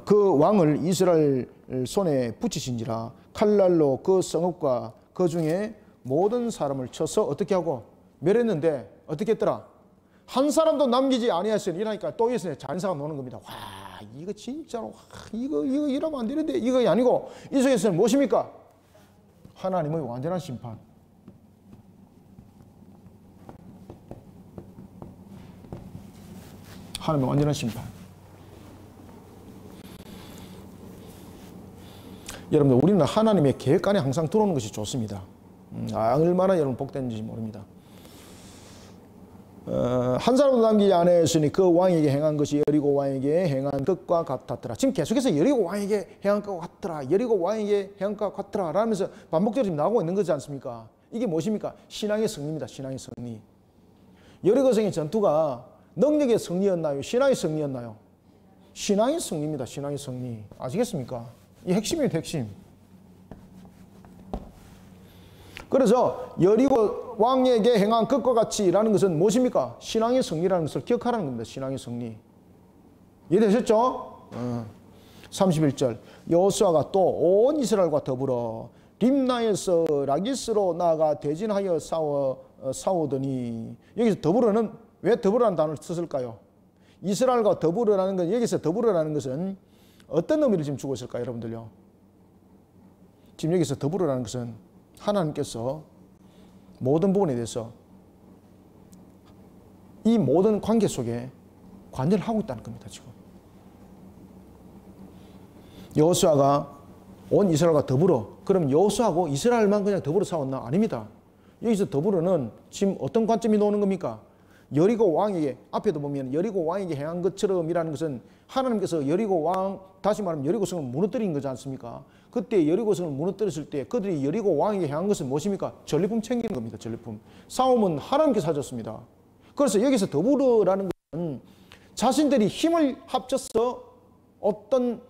그 왕을 이스라엘 손에 붙이신지라 칼날로 그 성읍과 그 중에 모든 사람을 쳐서 어떻게 하고 멸했는데 어떻게 했더라? 한 사람도 남기지 아니하였으니 이러니까 또 있으니 잔사가 노는 겁니다. 와, 이거 진짜로 이거 이러면 안 되는데 이거 아니고 이 속에서는 무엇입니까? 하나님의 완전한 심판. 하나님의 완전한 심판. 여러분들 우리는 하나님의 계획 안에 항상 들어오는 것이 좋습니다. 얼마나 여러분 복된지 모릅니다. 한 사람도 남기지 아니하였으니 그 왕에게 행한 것이 여리고 왕에게 행한 것과 같았더라. 지금 계속해서 여리고 왕에게 행한 것과 같더라. 여리고 왕에게 행한 것과 같더라 라면서 반복적으로 지금 나오고 있는 거지 않습니까? 이게 무엇입니까? 신앙의 승리입니다. 신앙의 승리. 여리고성의 전투가 능력의 승리였나요? 신앙의 승리였나요? 신앙의 승리입니다. 신앙의 승리. 아시겠습니까? 이 핵심입니다. 핵심. 그래서 여리고 왕에게 행한 것과 같이라는 것은 무엇입니까? 신앙의 승리라는 것을 기억하라는 겁니다. 신앙의 승리. 이해되셨죠? 31절 여호수아가 또 온 이스라엘과 더불어 림나에서 라기스로 나아가 대진하여 싸우더니 여기서 더불어는 왜 더불어라는 단어를 썼을까요? 이스라엘과 더불어라는 건 여기서 더불어라는 것은 어떤 의미를 지금 주고 있을까요? 여러분들요. 지금 여기서 더불어라는 것은 하나님께서 모든 부분에 대해서 이 모든 관계 속에 관여를 하고 있다는 겁니다. 지금 여호수아가 온 이스라엘과 더불어 그럼 여호수아하고 이스라엘만 그냥 더불어 싸웠나? 아닙니다. 여기서 더불어는 지금 어떤 관점이 나오는 겁니까? 여리고 왕에게 앞에도 보면 여리고 왕에게 행한 것처럼이라는 것은 하나님께서 여리고 왕 다시 말하면 여리고성을 무너뜨린 거지 않습니까? 그때 여리고성을 무너뜨렸을 때 그들이 여리고 왕에게 행한 것은 무엇입니까? 전리품 챙기는 겁니다. 전리품. 싸움은 하나님께서 하셨습니다. 그래서 여기서 더불어라는 것은 자신들이 힘을 합쳐서 어떤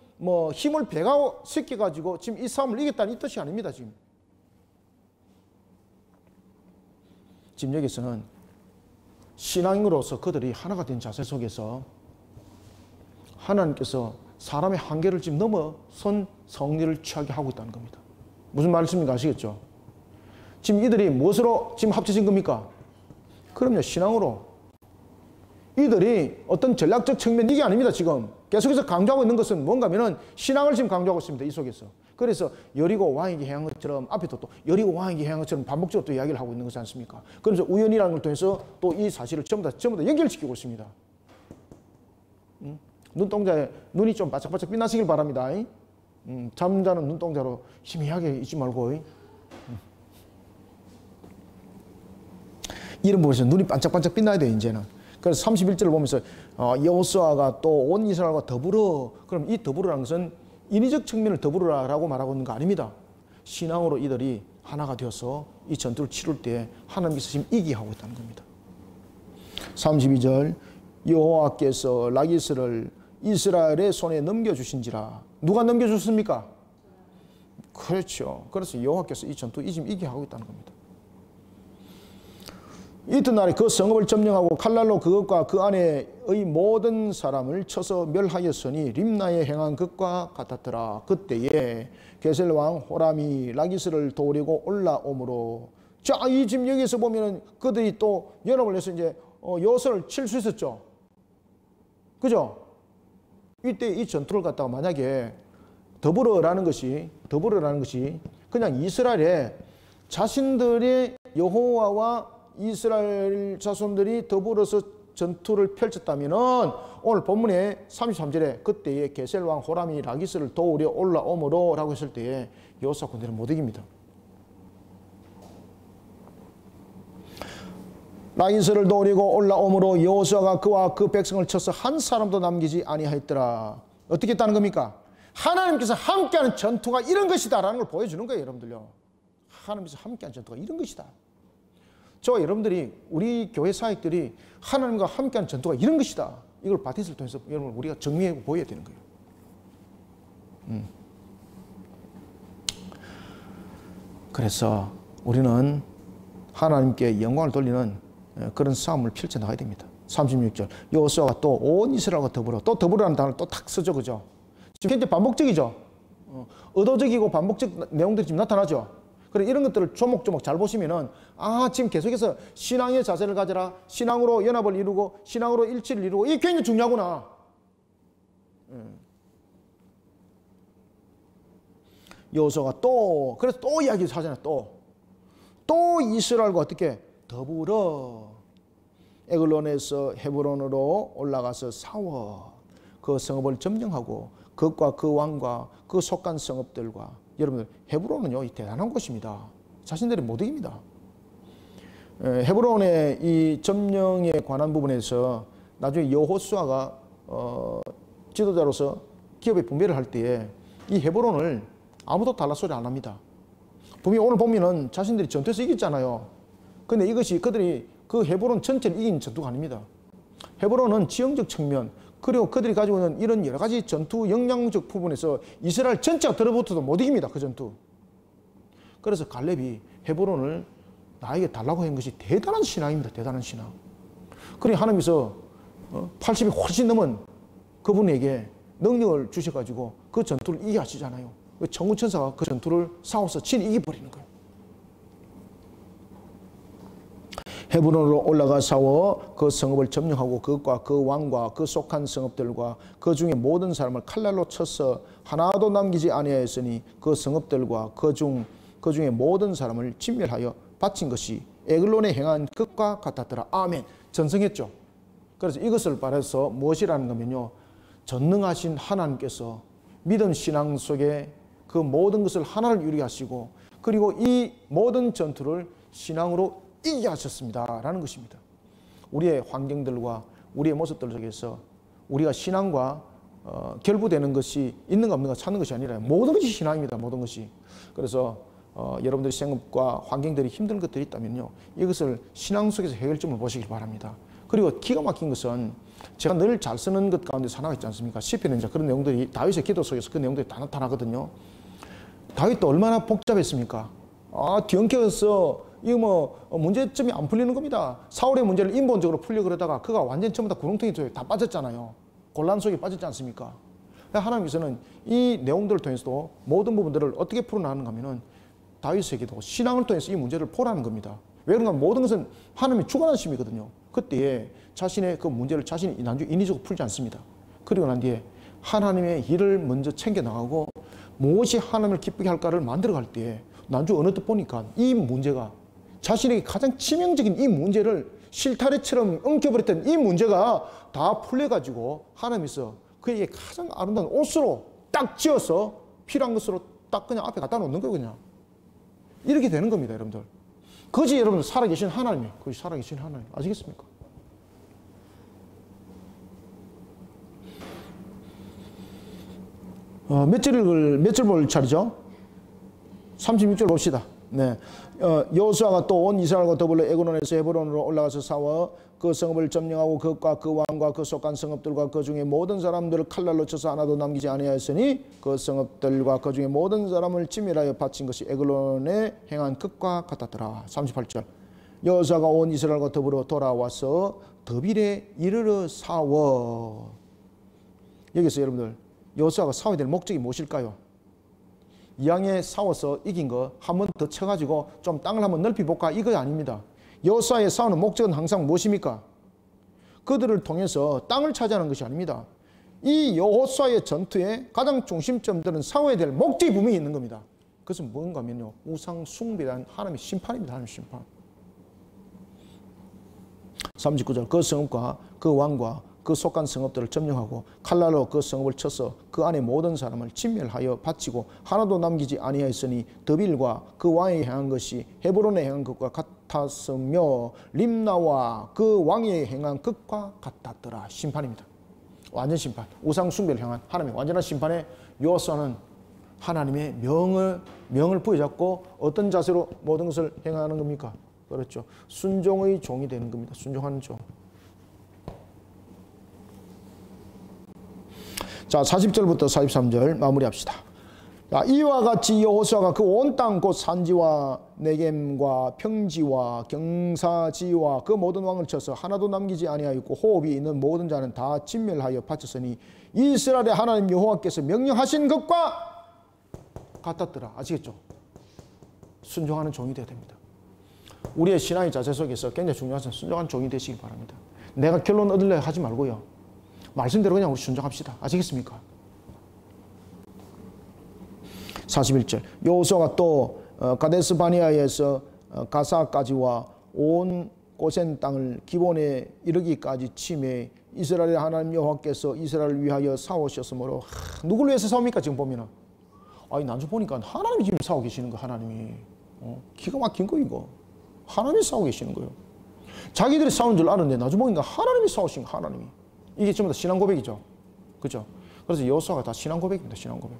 힘을 배가시켜 가지고 지금 이 싸움을 이겼다는 이 뜻이 아닙니다. 지금 여기서는 신앙으로서 그들이 하나가 된 자세 속에서 하나님께서 사람의 한계를 지금 넘어선 승리를 취하게 하고 있다는 겁니다. 무슨 말씀인가 아시겠죠? 지금 이들이 무엇으로 지금 합쳐진 겁니까? 그럼요, 신앙으로. 이들이 어떤 전략적 측면 이게 아닙니다. 지금 계속해서 강조하고 있는 것은 뭔가 하면은 신앙을 지금 강조하고 있습니다. 이 속에서. 그래서 여리고 왕에게 행한 것처럼 앞에도 또 여리고 왕에게 행한 것처럼 반복적으로 또 이야기를 하고 있는 것이 않습니까? 그래서 우연이라는 걸 통해서 또 이 사실을 전부 다 연결시키고 있습니다. 눈동자에 눈이 좀 바짝바짝 빛나시길 바랍니다. 잠자는 눈동자로 희미하게 있지 말고. 이런 부분에서 눈이 반짝반짝 빛나야 돼요. 이제는. 그래서 31절을 보면서 여호수아가 또 온 이스라엘과 더불어, 그럼 이 더불어라는 것은 인위적 측면을 더불어라라고 말하고 있는 거 아닙니다. 신앙으로 이들이 하나가 되어서 이 전투를 치룰 때 하나님께서 지금 이기게 하고 있다는 겁니다. 32절 여호와께서 라기스를 이스라엘의 손에 넘겨주신지라. 누가 넘겨줬습니까? 그렇죠. 그래서 여호와께서 이 전투 지금 이기게 하고 있다는 겁니다. 이튿날에 그 성읍을 점령하고 칼날로 그것과 그 안에의 모든 사람을 쳐서 멸하였으니 림나에 행한 것과 같았더라. 그때에 게셀 왕 호람이 라기스를 도우려고 올라오므로, 자, 이 지금 여기서 보면은 그들이 또 연합을 해서 이제 여호수아를 칠 수 있었죠. 그죠? 이때 이 전투를 갖다가 만약에 더불어라는 것이 그냥 이스라엘에 자신들의 여호와와 이스라엘 자손들이 더불어서 전투를 펼쳤다면 오늘 본문의 33절에 그때에 게셀 왕 호람이 라기스를 도우려 올라오므로 라고 했을 때에 여호수아 군대는 못 이깁니다. 라기스를 도우려고 올라오므로 여호수아가 그와 그 백성을 쳐서 한 사람도 남기지 아니하였더라. 어떻게 했다는 겁니까? 하나님께서 함께하는 전투가 이런 것이다 라는 걸 보여주는 거예요. 여러분들요. 하나님께서 함께하는 전투가 이런 것이다. 저와 여러분들이, 우리 교회 사역들이 하나님과 함께하는 전투가 이런 것이다. 이걸 바티스를 통해서 여러분 우리가 정리하고 보여야 되는 거예요. 그래서 우리는 하나님께 영광을 돌리는 그런 싸움을 펼쳐나가야 됩니다. 36절 여호수아가 또 온 이스라엘과 더불어, 또 더불어라는 단어를 또 탁 쓰죠. 그죠? 지금 굉장히 반복적이죠. 의도적이고 반복적 내용들이 지금 나타나죠. 그래 이런 것들을 조목조목 잘 보시면은 지금 계속해서 신앙의 자세를 가져라, 신앙으로 연합을 이루고 신앙으로 일치를 이루고 이게 굉장히 중요하구나. 여호수아가 그래서 또 이야기를 하잖아요. 또 이스라엘과 어떻게 더불어 에글론에서 헤브론으로 올라가서 싸워 그 성읍을 점령하고 그것과 그 왕과 그 속한 성읍들과. 여러분들 헤브론은요 이 대단한 곳입니다. 자신들이 못 이깁니다. 헤브론의 이 점령에 관한 부분에서 나중에 여호수아가 지도자로서 기업의 분배를 할 때에 이 헤브론을 아무도 달라 소리 안 합니다. 분명히 오늘 보면은 자신들이 전투에서 이겼잖아요. 근데 이것이 그들이 그 헤브론 전체를 이긴 전투가 아닙니다. 헤브론은 지형적 측면 그리고 그들이 가지고 있는 이런 여러 가지 전투 역량적 부분에서 이스라엘 전체가 들어붙어도 못 이깁니다. 그 전투. 그래서 갈렙이 헤브론을 나에게 달라고 한 것이 대단한 신앙입니다. 대단한 신앙. 그러니 하나님께서 80이 훨씬 넘은 그분에게 능력을 주셔가지고 그 전투를 이기게 하시잖아요. 천군천사가 그 전투를 싸워서 친히 이겨버리는 거예요. 헤브론으로 올라가 싸워 그 성읍을 점령하고 그것과 그 왕과 그 속한 성읍들과 그 중에 모든 사람을 칼날로 쳐서 하나도 남기지 아니하였으니 그 성읍들과 그 중에 모든 사람을 진멸하여 바친 것이 에글론에 행한 것과 같았더라. 아멘. 전승했죠. 그래서 이것을 말해서 무엇이라는 거면요, 전능하신 하나님께서 믿음 신앙 속에 그 모든 것을 하나를 이루게 하시고 그리고 이 모든 전투를 신앙으로 이기게 하셨습니다 라는 것입니다. 우리의 환경들과 우리의 모습들 속에서 우리가 신앙과 결부되는 것이 있는가 없는가 찾는 것이 아니라 모든 것이 신앙입니다. 모든 것이. 그래서 여러분들의 생업과 환경들이 힘든 것들이 있다면요, 이것을 신앙 속에서 해결점을 보시길 바랍니다. 그리고 기가 막힌 것은 제가 늘 잘 쓰는 것 가운데 하나가 있지 않습니까? 시편에 이제 그런 내용들이 다윗의 기도 속에서 그 내용들이 다 나타나거든요. 다윗도 얼마나 복잡했습니까? 뒤엉켜서 이거 뭐 문제점이 안 풀리는 겁니다. 사울의 문제를 인본적으로 풀려 그러다가 그가 완전 전부 다 구렁텅이 다 빠졌잖아요. 곤란 속에 빠졌지 않습니까? 하나님께서는 이 내용들을 통해서도 모든 부분들을 어떻게 풀어나가는가 하면은 다윗에게도 신앙을 통해서 이 문제를 풀어라는 겁니다. 왜 그런가? 모든 것은 하나님의 주관하심이거든요. 그때에 자신의 그 문제를 자신이 나중에 인위적으로 풀지 않습니다. 그리고 난 뒤에 하나님의 일을 먼저 챙겨나가고 무엇이 하나님을 기쁘게 할까를 만들어갈 때에 나중에 어느 때 보니까 이 문제가 자신에게 가장 치명적인 이 문제를 실타래처럼 엉켜버렸던 이 문제가 다 풀려가지고 하나님께서 그에게 가장 아름다운 옷으로 딱 지어서 필요한 것으로 딱 그냥 앞에 갖다 놓는 거예요. 그냥 이렇게 되는 겁니다. 여러분들. 그것이 여러분들 살아계신 하나님이에요. 그것이 살아계신 하나님. 아시겠습니까? 몇 절 볼 차례죠? 36절 봅시다. 네. 여호수아가 또 온 이스라엘과 더불어 에글론에서 헤브론으로 올라가서 싸워 그 성읍을 점령하고 그것과 그 왕과 그 속한 성읍들과 그 중에 모든 사람들을 칼날로 쳐서 하나도 남기지 아니하였으니 그 성읍들과 그 중에 모든 사람을 진멸하여 바친 것이 에글론에 행한 것과 같았더라. 38절. 여호수아가 온 이스라엘과 더불어 돌아와서 더빌에 이르러 싸워. 여기서 여러분들 여호수아가 싸워야 될 목적이 무엇일까요? 이왕에 싸워서 이긴 거 한 번 더 쳐가지고 좀 땅을 한번 넓혀볼까 이거 아닙니다. 여호수아의 싸우는 목적은 항상 무엇입니까? 그들을 통해서 땅을 차지하는 것이 아닙니다. 이 여호수아의 전투의 가장 중심점들은 싸워야 될 목적이 분명히 있는 겁니다. 그것은 뭔가 하면요, 우상 숭배란 하나님의 심판입니다. 하나님의 심판. 39절. 그 성읍과 그 왕과 그 속한 성읍들을 점령하고 칼날로 그 성읍을 쳐서 그 안에 모든 사람을 진멸하여 바치고 하나도 남기지 아니하였으니 더빌과 그 왕에 행한 것이 헤브론에 행한 것과 같았으며 림나와 그 왕에 행한 것과 같았더라. 심판입니다. 완전 심판. 우상 숭배를 향한 하나님의 완전한 심판에 여호수아는 하나님의 명을 부여잡고 어떤 자세로 모든 것을 행하는 겁니까? 그렇죠. 순종의 종이 되는 겁니다. 순종하는 종. 자, 40절부터 43절 마무리합시다. 자, 이와 같이 여호수아가 그 온 땅 곧 산지와 네겜과 평지와 경사지와 그 모든 왕을 쳐서 하나도 남기지 아니하였고 호흡이 있는 모든 자는 다 진멸하여 바쳤으니 이스라엘의 하나님 여호와께서 명령하신 것과 같았더라. 아시겠죠? 순종하는 종이 되어야 됩니다. 우리의 신앙의 자세 속에서 굉장히 중요한 것은 순종하는 종이 되시기 바랍니다. 내가 결론 얻으려 하지 말고요. 말씀대로 그냥 우리 순종합시다. 아시겠습니까? 41절 여호수아가 또 가데스 바네아에서 가사까지와 온 고센 땅을 기본에 이르기까지 치매 이스라엘의 하나님 여호와께서 이스라엘을 위하여 싸우셨으므로 누구를 위해서 싸웁니까? 지금 보면은 아니 난좀 보니까 하나님이 지금 싸우고 계시는 거. 하나님이 기가 막힌 거. 이거 하나님이 싸우고 계시는 거예요. 자기들이 싸우는 줄 아는데 나중 보니까 하나님이 싸우신 거. 하나님이. 이게 전부 다 신앙 고백이죠. 그렇죠? 그래서 여호수아가 다 신앙 고백입니다. 신앙 고백.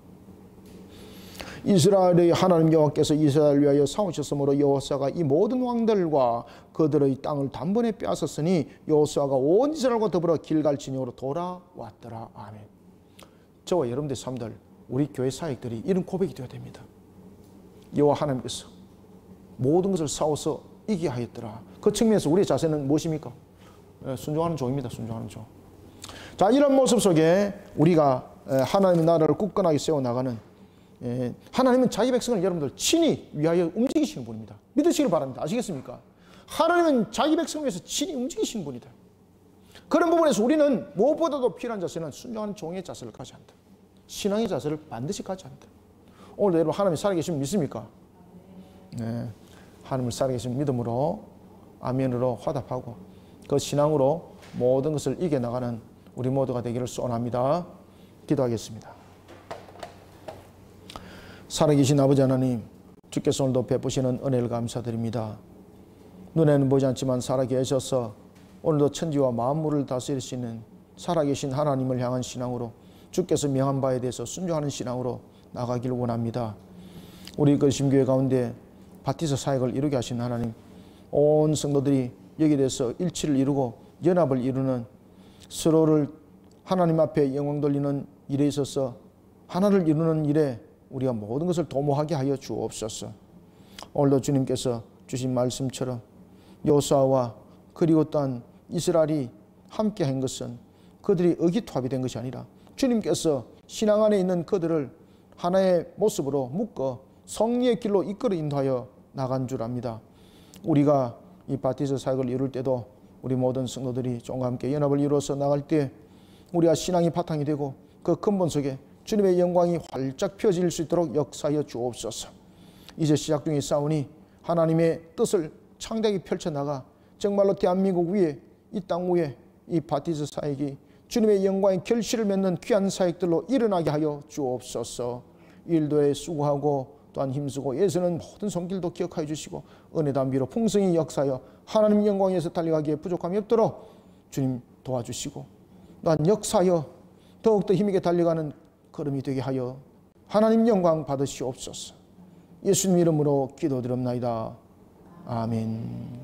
이스라엘의 하나님 여호와께서 이스라엘을 위하여 싸우셨으므로 여호수아가 이 모든 왕들과 그들의 땅을 단번에 빼앗았으니 여호수아가 온 이스라엘과 더불어 길갈 진영으로 돌아왔더라. 아멘. 저와 여러분들 삶들, 우리 교회 사역들이 이런 고백이 되어야 됩니다. 여호와 하나님께서 모든 것을 싸워서 이기게 하였더라. 그 측면에서 우리의 자세는 무엇입니까? 순종하는 종입니다. 순종하는 종. 자, 이런 모습 속에 우리가 하나님의 나라를 굳건하게 세워나가는, 하나님은 자기 백성을 여러분들 친히 위하여 움직이시는 분입니다. 믿으시길 바랍니다. 아시겠습니까? 하나님은 자기 백성을 위해서 친히 움직이시는 분이다. 그런 부분에서 우리는 무엇보다도 필요한 자세는 순종하는 종의 자세를 가져야 한다. 신앙의 자세를 반드시 가져야 한다. 오늘도 여러분 하나님이 살아계시면 믿습니까? 네, 하나님을 살아계신 믿음으로 아멘으로 화답하고 그 신앙으로 모든 것을 이겨나가는 우리 모두가 되기를 소원합니다. 기도하겠습니다. 살아계신 아버지 하나님, 주께서 오늘도 베푸시는 은혜를 감사드립니다. 눈에는 보지 않지만 살아계셔서 오늘도 천지와 만물을 다스리시는 살아계신 하나님을 향한 신앙으로, 주께서 명한 바에 대해서 순종하는 신앙으로 나가기를 원합니다. 우리 그 심교회 가운데 바티스 사역을 이루게 하신 하나님, 온 성도들이 여기에 대해서 일치를 이루고 연합을 이루는, 서로를 하나님 앞에 영광 돌리는 일에 있어서 하나를 이루는 일에 우리가 모든 것을 도모하게 하여 주옵소서. 오늘도 주님께서 주신 말씀처럼 여호수아와 그리고 또한 이스라엘이 함께 한 것은 그들이 의기투합이 된 것이 아니라 주님께서 신앙 안에 있는 그들을 하나의 모습으로 묶어 성리의 길로 이끌어 인도하여 나간 줄 압니다. 우리가 이 바티스 사역을 이룰 때도 우리 모든 성도들이 종과 함께 연합을 이루어서 나갈 때 우리가 신앙이 바탕이 되고 그 근본 속에 주님의 영광이 활짝 펴질 수 있도록 역사하여 주옵소서. 이제 시작 중인 싸우니 하나님의 뜻을 창대하게 펼쳐나가 정말로 대한민국 위에, 이 땅 위에 이 바티스 사역이 주님의 영광의 결실을 맺는 귀한 사역들로 일어나게 하여 주옵소서. 일도에 수고하고 또한 힘쓰고 예수는 모든 손길도 기억하여 주시고 은혜 담비로 풍성히 역사하여 하나님 영광에서 달려가기에 부족함이 없도록 주님 도와주시고 또한 역사하여 더욱더 힘있게 달려가는 걸음이 되게 하여 하나님 영광 받으시옵소서. 예수님 이름으로 기도드립나이다. 아멘.